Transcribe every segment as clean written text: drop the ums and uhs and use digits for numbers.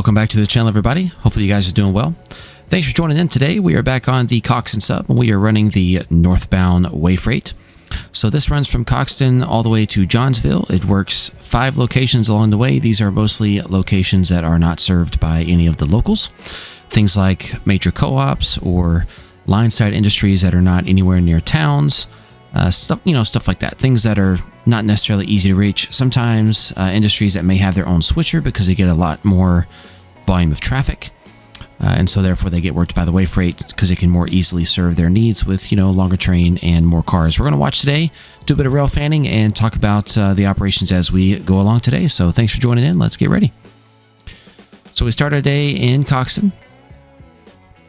Welcome back to the channel, everybody. Hopefully you guys are doing well. Thanks for joining in today. We are back on the Coxton Sub, and we are running the Northbound Way Freight. So this runs from Coxton all the way to Johnsville. It works 5 locations along the way. These are mostly locations that are not served by any of the locals. Things like major co-ops or lineside industries that are not anywhere near towns. Stuff like that. Things that are not necessarily easy to reach. Sometimes industries that may have their own switcher because they get a lot more volume of traffic. And so therefore they get worked by the way freight because it can more easily serve their needs with, longer train and more cars. We're going to watch today, do a bit of rail fanning, and talk about the operations as we go along today. So thanks for joining in. Let's get ready. So we start our day in Coxton.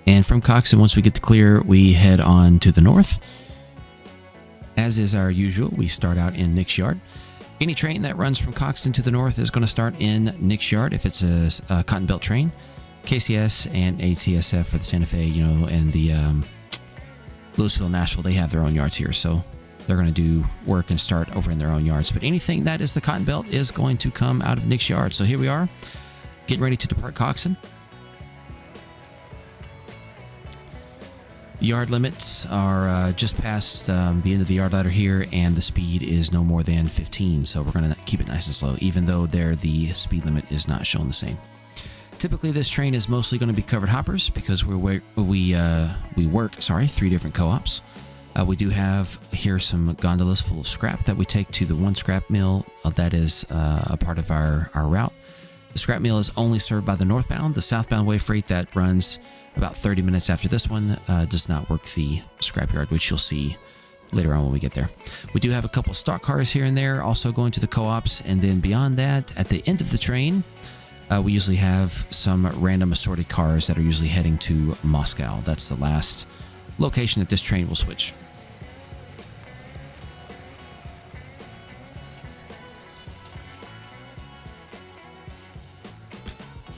And from Coxton, once we get the clear, we head on to the north. As is our usual, we start out in Nick's Yard. Any train that runs from Coxton to the north is going to start in Nick's Yard if it's a cotton belt train. KCS and ATSF for the Santa Fe, and the Louisville, Nashville, they have their own yards here. So they're going to do work and start over in their own yards. But anything that is the cotton belt is going to come out of Nick's Yard. So here we are, getting ready to depart Coxton. Yard limits are just past the end of the yard ladder here, and the speed is no more than 15. So we're going to keep it nice and slow, even though there the speed limit is not shown the same. Typically, this train is mostly going to be covered hoppers because we work 3 different co-ops. We do have here some gondolas full of scrap that we take to the one scrap mill that is a part of our route. The scrap mill is only served by the northbound. The southbound way freight that runs about 30 minutes after this one does not work the scrapyard, which you'll see later on when we get there. We do have a couple stock cars here and there also going to the co-ops, and then beyond that, at the end of the train, we usually have some random assorted cars that are usually heading to Moscow. That's the last location that this train will switch.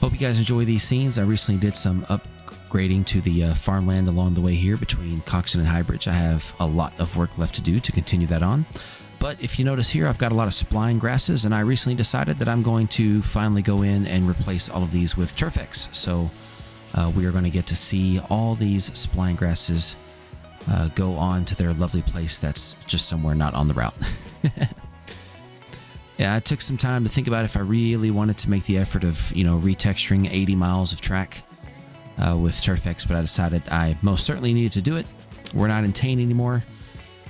Hope you guys enjoy these scenes. I recently did some upgrading to the farmland along the way here between Coxton and Highbridge. I have a lot of work left to do to continue that on. But if you notice here, I've got a lot of spline grasses, and I recently decided that I'm going to finally go in and replace all of these with Turfex. So we are going to get to see all these spline grasses go on to their lovely place that's just somewhere not on the route. Yeah, I took some time to think about if I really wanted to make the effort of, retexturing 80 miles of track with Turfex, but I decided I most certainly needed to do it. We're not in Tain anymore,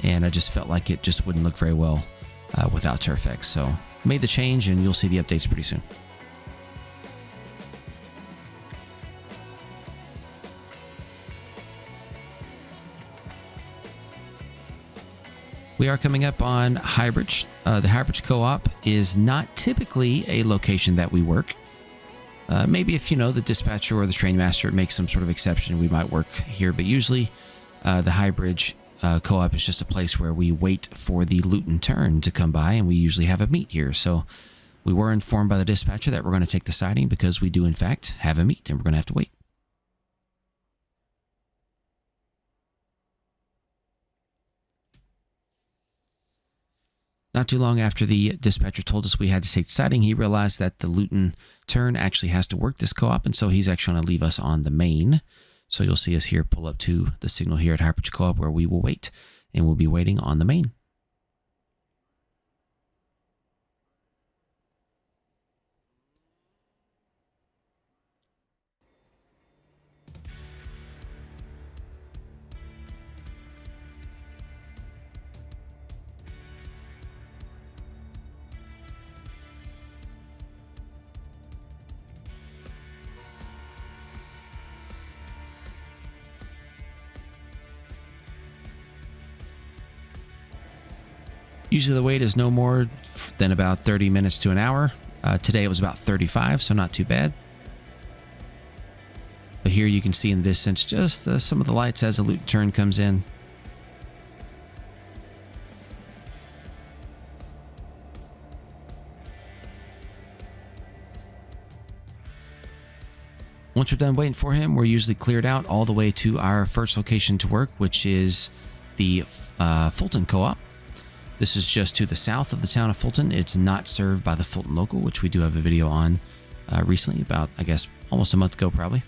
and I just felt like it just wouldn't look very well without Turfex. So made the change, and you'll see the updates pretty soon. We are coming up on Highbridge. The Highbridge Co-op is not typically a location that we work. Maybe if, the dispatcher or the train master makes some sort of exception, we might work here. But usually the Highbridge Co-op is just a place where we wait for the Luton turn to come by, and we usually have a meet here. So we were informed by the dispatcher that we're going to take the siding because we do, in fact, have a meet, and we're going to have to wait. Not too long after the dispatcher told us we had to take the siding, he realized that the Luton turn actually has to work this co-op, and so he's actually going to leave us on the main. So you'll see us here pull up to the signal here at Highbridge Co-op where we will wait, and we'll be waiting on the main. Usually the wait is no more than about 30 minutes to an hour. Today it was about 35, so not too bad. But here you can see in the distance just some of the lights as the Luton turn comes in. Once we're done waiting for him, we're usually cleared out all the way to our first location to work, which is the Fulton Co-op. This is just to the south of the town of Fulton. It's not served by the Fulton local, which we do have a video on recently, about, I guess, almost a month ago probably.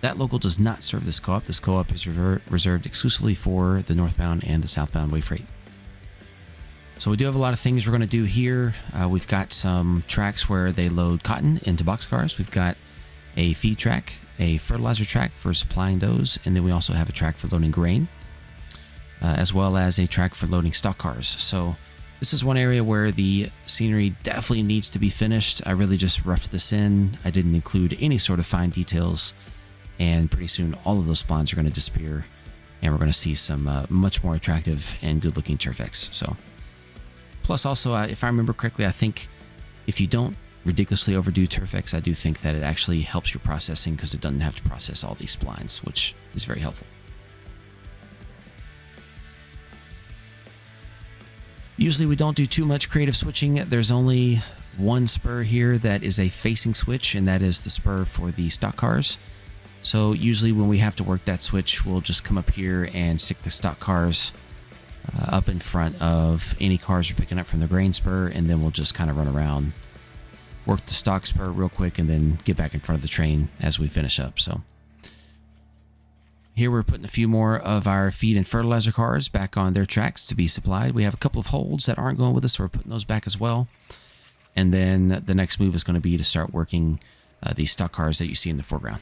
That local does not serve this co-op. This co-op is reserved exclusively for the northbound and the southbound way freight. So we do have a lot of things we're going to do here. We've got some tracks where they load cotton into boxcars. We've got a feed track, a fertilizer track for supplying those, and then we also have a track for loading grain, as well as a track for loading stock cars. So this is one area where the scenery definitely needs to be finished. I really just roughed this in. I didn't include any sort of fine details, and pretty soon all of those splines are going to disappear, and we're going to see some much more attractive and good looking Turfex. So plus also, if I remember correctly, I think if you don't ridiculously overdo Turfex, I do think that it actually helps your processing because it doesn't have to process all these splines, which is very helpful. Usually we don't do too much creative switching. There's only one spur here that is a facing switch, and that is the spur for the stock cars. So usually when we have to work that switch, we'll just come up here and stick the stock cars up in front of any cars we're picking up from the grain spur, and then we'll just kind of run around, work the stock spur real quick, and then get back in front of the train as we finish up. So here we're putting a few more of our feed and fertilizer cars back on their tracks to be supplied. We have a couple of holds that aren't going with us, so we're putting those back as well. And then the next move is going to be to start working these stock cars that you see in the foreground.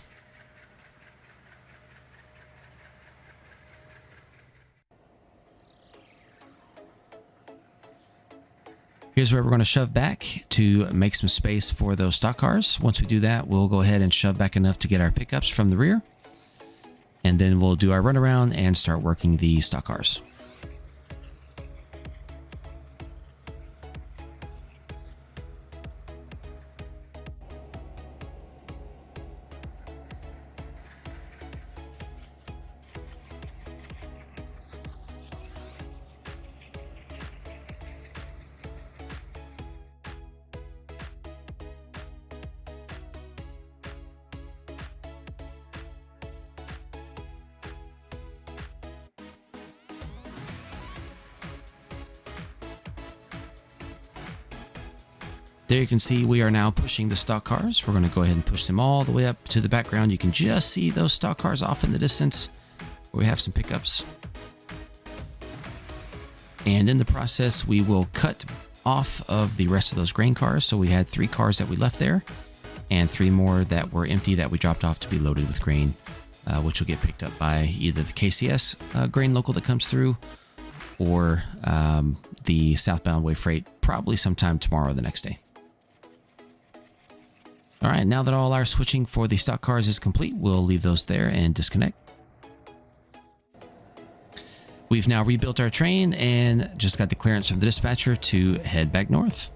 Here's where we're going to shove back to make some space for those stock cars. Once we do that, we'll go ahead and shove back enough to get our pickups from the rear. And then we'll do our runaround and start working the stock cars. There you can see we are now pushing the stock cars. We're going to go ahead and push them all the way up to the background. You can just see those stock cars off in the distance where we have some pickups. And in the process, we will cut off of the rest of those grain cars. So we had 3 cars that we left there and 3 more that were empty that we dropped off to be loaded with grain, which will get picked up by either the KCS grain local that comes through or the Southbound Way Freight, probably sometime tomorrow or the next day. All right, now that all our switching for the stock cars is complete, we'll leave those there and disconnect. We've now rebuilt our train and just got the clearance from the dispatcher to head back north.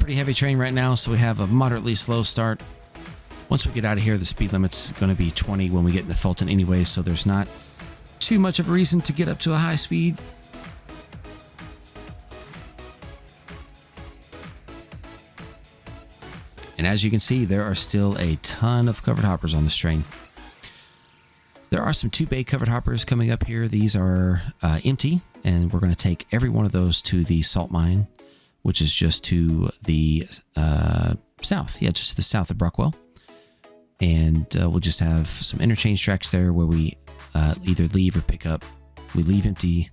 Pretty heavy train right now, so we have a moderately slow start. Once we get out of here, the speed limit's going to be 20 when we get into Fulton anyway, so there's not too much of a reason to get up to a high speed. And as you can see, there are still a ton of covered hoppers on this train. There are some 2-bay covered hoppers coming up here. These are empty, and we're going to take every one of those to the salt mine, which is just to the south. Yeah, just to the south of Brockwell. And we'll just have some interchange tracks there where we either leave or pick up. We leave empty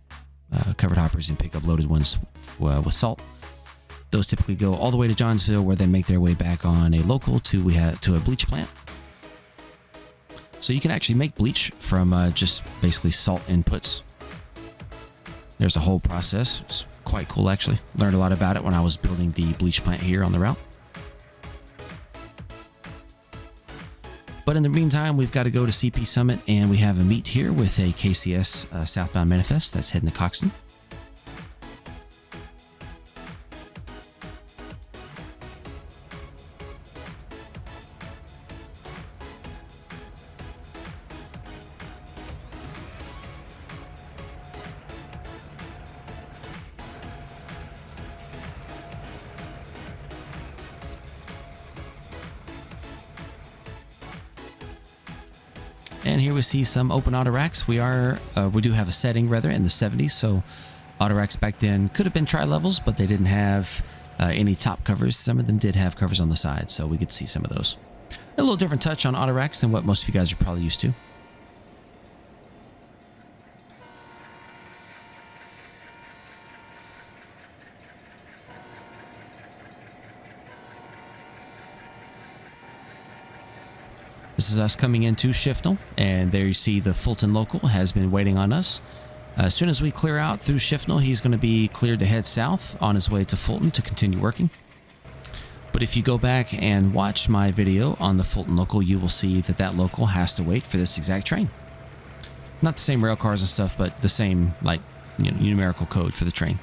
covered hoppers and pick up loaded ones with salt. Those typically go all the way to Johnsville, where they make their way back on a local to a bleach plant. So you can actually make bleach from just basically salt inputs. There's a whole process. It's quite cool, actually. Learned a lot about it when I was building the bleach plant here on the route. But in the meantime, we've got to go to CP Summit, and we have a meet here with a KCS southbound manifest that's heading to Coxton. And here we see some open auto racks. We do have a setting rather in the 70s, so auto racks back then could have been tri-levels, but they didn't have any top covers. Some of them did have covers on the side, so we could see some of those. A little different touch on auto racks than what most of you guys are probably used to. This is us coming into Shifnal, and there you see the Fulton local has been waiting on us. As soon as we clear out through Shifnal, he's going to be cleared to head south on his way to Fulton to continue working. But if you go back and watch my video on the Fulton local, you will see that that local has to wait for this exact train. Not the same rail cars and stuff, but the same, like, numerical code for the train.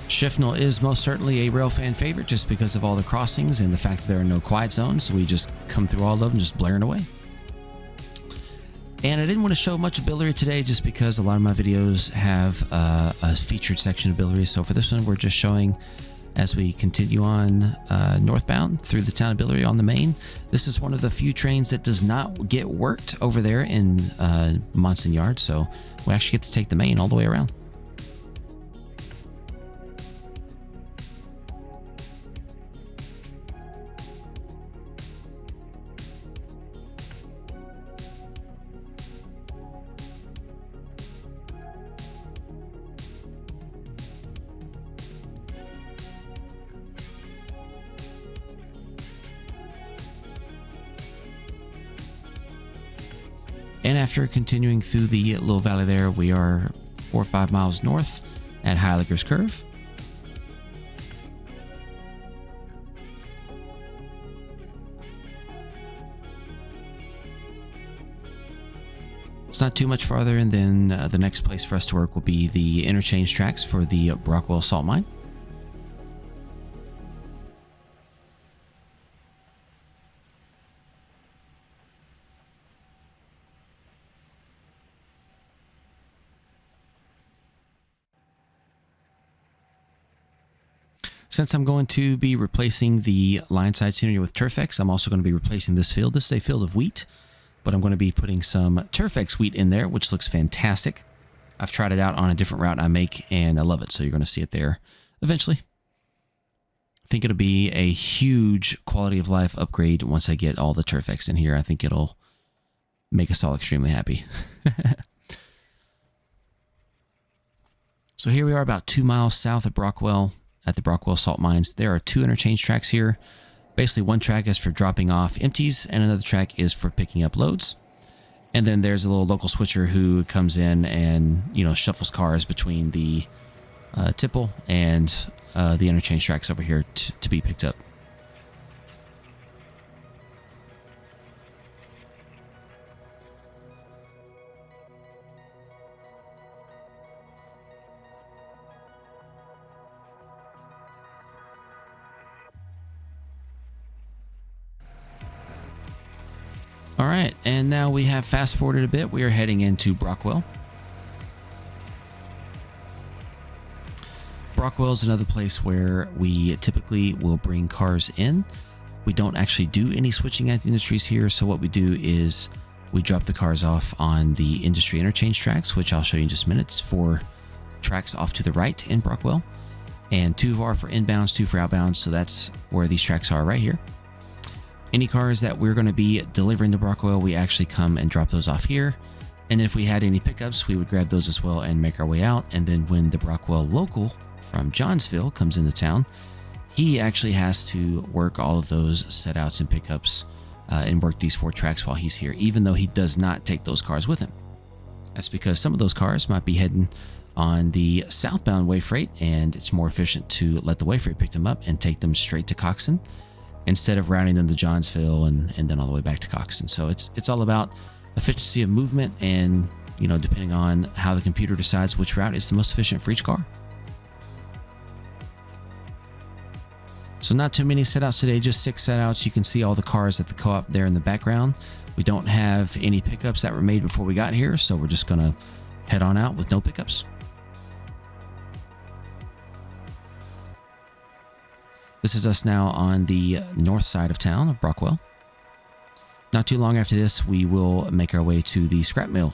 Shifnal is most certainly a railfan favorite just because of all the crossings and the fact that there are no quiet zones, so we just come through all of them just blaring away. And I didn't want to show much of Billary today just because a lot of my videos have a featured section of Billary, so for this one we're just showing as we continue on northbound through the town of Billary on the main. This is one of the few trains that does not get worked over there in Monson Yard, so we actually get to take the main all the way around. And after continuing through the little valley there, we are 4 or 5 miles north at Heiliger's Curve. It's not too much farther, and then the next place for us to work will be the Interchange Tracks for the Brockwell salt mine. Since I'm going to be replacing the lineside scenery with Turfex, I'm also going to be replacing this field. This is a field of wheat, but I'm going to be putting some Turfex wheat in there, which looks fantastic. I've tried it out on a different route I make, and I love it, so you're going to see it there eventually. I think it'll be a huge quality of life upgrade once I get all the Turfex in here. I think it'll make us all extremely happy. So here we are about 2 miles south of Brockwell, at the Brockwell salt mines. There are 2 interchange tracks here. Basically, one track is for dropping off empties, and another track is for picking up loads. And then there's a little local switcher who comes in and, shuffles cars between the tipple and the interchange tracks over here to be picked up. All right, and now we have fast forwarded a bit. We are heading into Brockwell. Brockwell is another place where we typically will bring cars in. We don't actually do any switching at the industries here, so what we do is we drop the cars off on the industry interchange tracks, which I'll show you in just minutes. 4 tracks off to the right in Brockwell, and 2 are for inbounds, 2 for outbounds, so that's where these tracks are right here. Any cars that we're going to be delivering to Brockwell, we actually come and drop those off here. And if we had any pickups, we would grab those as well and make our way out. And then when the Brockwell local from Johnsville comes into town, he actually has to work all of those setouts and pickups and work these 4 tracks while he's here, even though he does not take those cars with him. That's because some of those cars might be heading on the southbound way freight, and it's more efficient to let the way freight pick them up and take them straight to Coxton, instead of routing them to Johnsville and then all the way back to Coxton. So it's all about efficiency of movement and you know, depending on how the computer decides which route is the most efficient for each car. So not too many setouts today, just 6 setouts. You can see all the cars at the co-op there in the background. We don't have any pickups that were made before we got here, so we're just gonna head on out with no pickups. This is us now on the north side of town of Brockwell. Not too long after this, we will make our way to the scrap mill.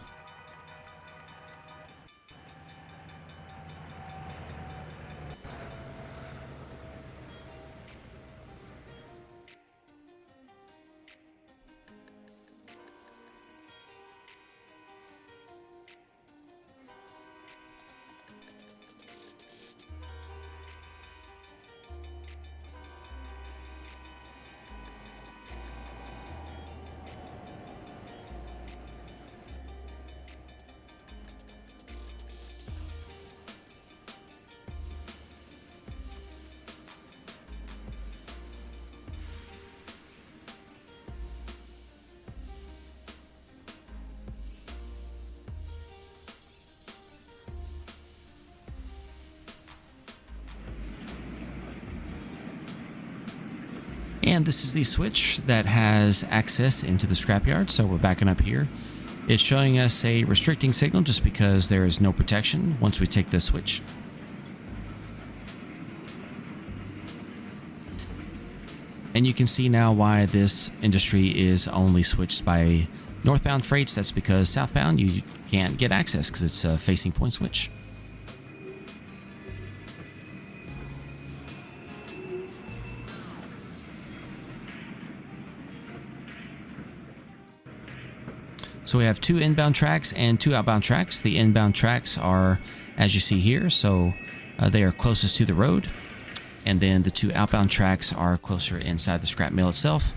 And this is the switch that has access into the scrapyard, so we're backing up here. It's showing us a restricting signal just because there is no protection once we take this switch. And you can see now why this industry is only switched by northbound freights. That's because southbound you can't get access because it's a facing point switch. So we have 2 inbound tracks and 2 outbound tracks. The inbound tracks are, as you see here, so they are closest to the road. And then the 2 outbound tracks are closer inside the scrap mill itself.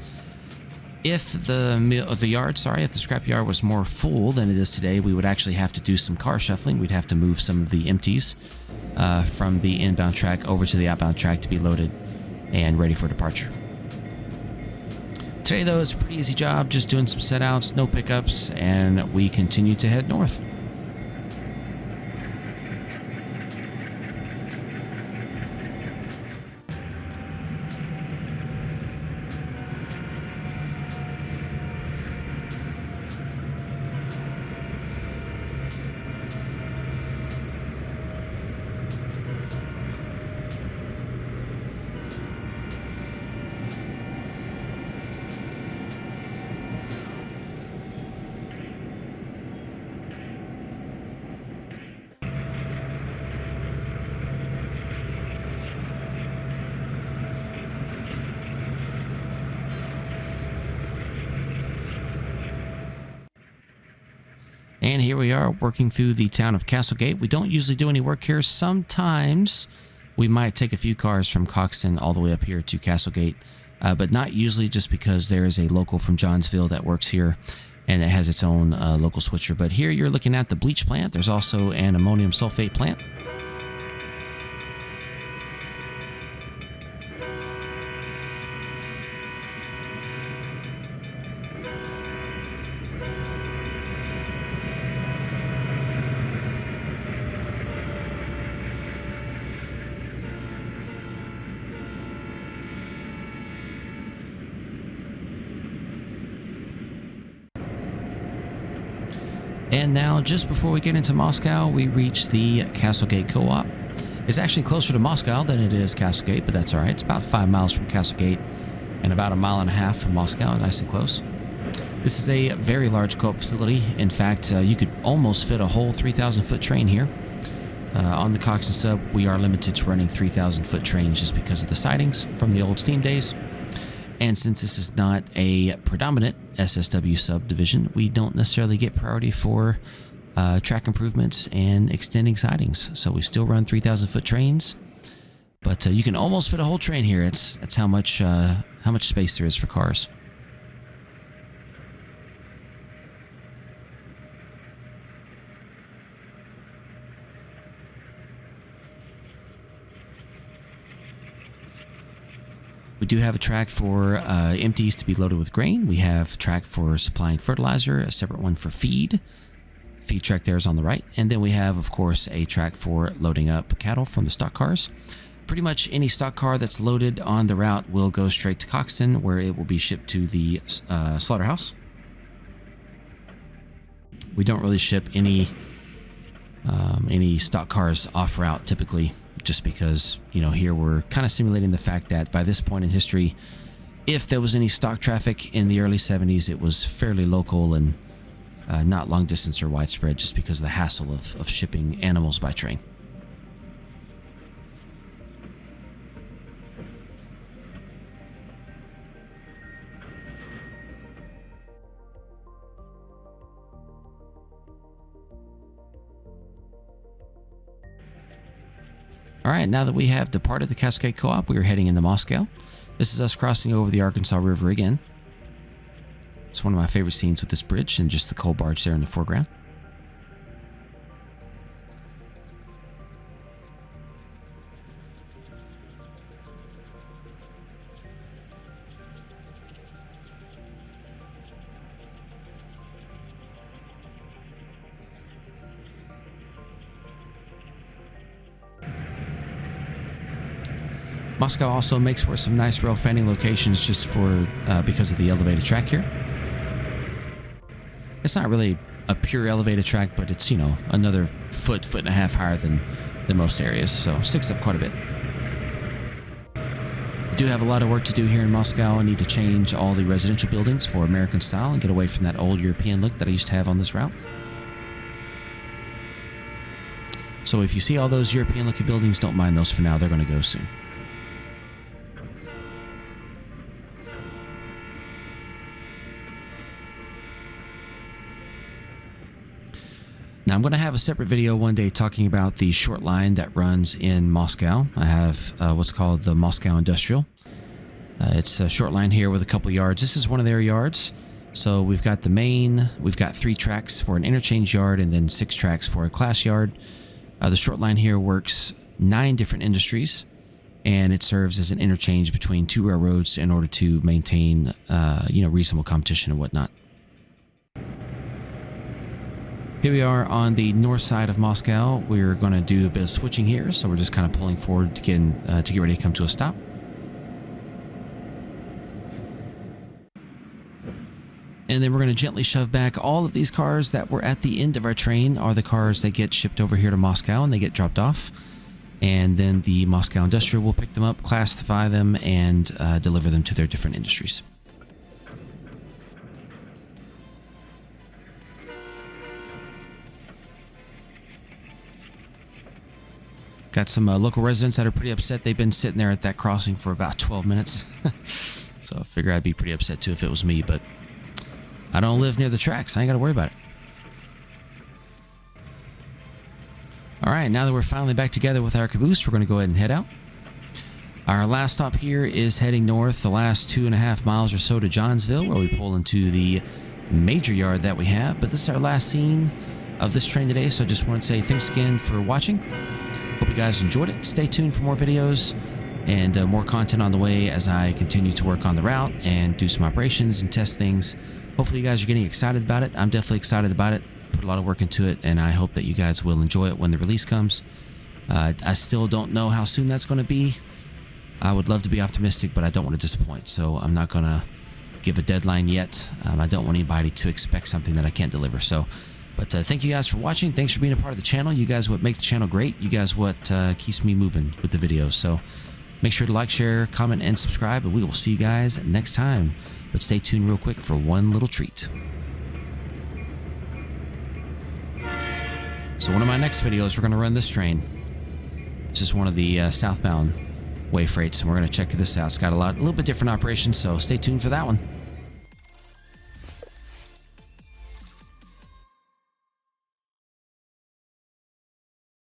If the scrap yard was more full than it is today, we would actually have to do some car shuffling. We'd have to move some of the empties from the inbound track over to the outbound track to be loaded and ready for departure. Today, though, it's a pretty easy job, just doing some setouts, no pickups, and we continue to head north. And here we are working through the town of Castlegate. We don't usually do any work here. Sometimes we might take a few cars from Coxton all the way up here to Castlegate, but not usually, just because there is a local from Johnsville that works here and it has its own local switcher. But here you're looking at the bleach plant. There's also an ammonium sulfate plant. And now, just before we get into Moscow, we reach the Castlegate Co-op. It's actually closer to Moscow than it is Castlegate, but that's all right. It's about 5 miles from Castlegate and about 1.5 miles from Moscow, nice and close. This is a very large co-op facility. In fact, you could almost fit a whole 3,000-foot train here. On the Coxton Sub, we are limited to running 3,000-foot trains just because of the sidings from the old steam days. And since this is not a predominant SSW subdivision, we don't necessarily get priority for track improvements and extending sidings. So we still run 3,000-foot trains, but you can almost fit a whole train here. That's how much space there is for cars. We do have a track for empties to be loaded with grain. We have a track for supplying fertilizer, a separate one for feed feed track there is on the right. And then we have, of course, a track for loading up cattle from the stock cars. Pretty much any stock car that's loaded on the route will go straight to Coxton, where it will be shipped to the slaughterhouse. We don't really ship any stock cars off route typically, just because, you know, here we're kind of simulating the fact that by this point in history, if there was any stock traffic in the early 70s, it was fairly local and not long distance or widespread, just because of the hassle of shipping animals by train. All right, now that we have departed the Castlegate Co-op, we are heading into Moscow. This is us crossing over the Arkansas River again. It's one of my favorite scenes with this bridge and just the coal barge there in the foreground. Moscow also makes for some nice rail fanning locations just for because of the elevated track here. It's not really a pure elevated track, but it's, you know, another foot and a half higher than most areas, so it sticks up quite a bit. I do have a lot of work to do here in Moscow. I need to change all the residential buildings for American style and get away from that old European look that I used to have on this route. So if you see all those European looking buildings, don't mind those for now. They're going to go soon. Now, I'm going to have a separate video one day talking about the short line that runs in Moscow. I have what's called the Moscow Industrial. It's a short line here with a couple yards. This is one of their yards. So we've got the main, we've got 3 tracks for an interchange yard, and then 6 tracks for a class yard. The short line here works 9 different industries, and it serves as an interchange between 2 railroads in order to maintain reasonable competition and whatnot. Here we are on the north side of Moscow. We're going to do a bit of switching here, so we're just kind of pulling forward to get ready to come to a stop. And then we're going to gently shove back all of these cars that were at the end of our train are the cars that get shipped over here to Moscow and they get dropped off. And then the Moscow Industrial will pick them up, classify them, and deliver them to their different industries. Got some local residents that are pretty upset. They've been sitting there at that crossing for about 12 minutes. So I figure I'd be pretty upset too if it was me, but I don't live near the tracks. I ain't got to worry about it. All right, now that we're finally back together with our caboose, we're going to go ahead and head out. Our last stop here is heading north the last 2.5 miles or so to Johnsville, where we pull into the major yard that we have. But this is our last scene of this train today, so I just want to say thanks again for watching. Hope you guys enjoyed it. Stay tuned for more videos and more content on the way as I continue to work on the route and do some operations and test things. Hopefully you guys are getting excited about it. I'm definitely excited about it. Put a lot of work into it, and I hope that you guys will enjoy it when the release comes. I still don't know how soon that's going to be. I would love to be optimistic, but I don't want to disappoint, so I'm not going to give a deadline yet. I don't want anybody to expect something that I can't deliver. But thank you guys for watching. Thanks for being a part of the channel. You guys what make the channel great. You guys what keeps me moving with the videos. So make sure to like, share, comment, and subscribe, and we will see you guys next time. But stay tuned real quick for one little treat. So one of my next videos, we're going to run this train. This is one of the Southbound Way Freights, and we're going to check this out. It's got a little bit different operations, so stay tuned for that one.